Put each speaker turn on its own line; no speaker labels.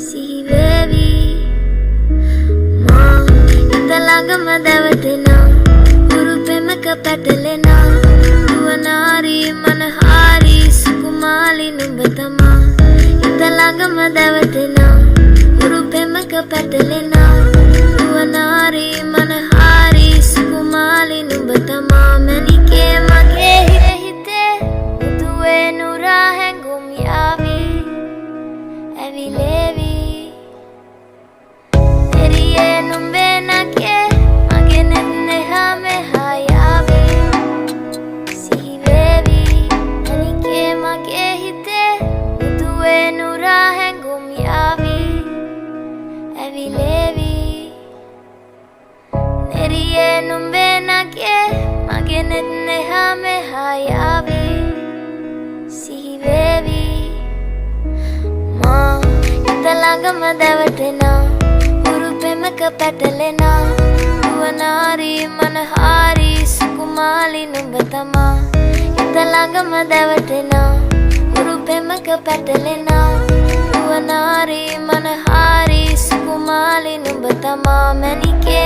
සිහිවේවි මා ඉතලඟම දැවටෙනා උරුපෙමක පැටලෙනා දුවනාරි මනහාරි සුකුමාලි නුඹ තමා ඉතලඟම දැවටෙනා උරුපෙමක පැටලෙනා දුවනාරි මනහාරි සුකුමාලි නුඹ තමා මැනිකේ මගේ හිතේ උතුවේ නුරා හැඟුම් යාවි ඇවිලේවි එරියේ නුඹේ නැකේ මගේ නෙහා මෙහා යාවි සිහිවේවි මැනිකේ මගේ හිතේ උතුවේ නුරා හැඟුම් යාවි ඇවිලේවි එරියේ නුඹේ නැකේ මගේ නෙහා මෙහා යාවි සිහිවේවි මා ඉතලඟම දැවටෙනා උරුපෙමක පැටලෙනා දුවනාරි මනහාරි සුකුමාලි නුඹ තමා ඉතලඟම දැවටෙනා උරුපෙමක පැටලෙනා දුවනාරි මනහාරි සුකුමාලි නුඹ තමා මැනිකේ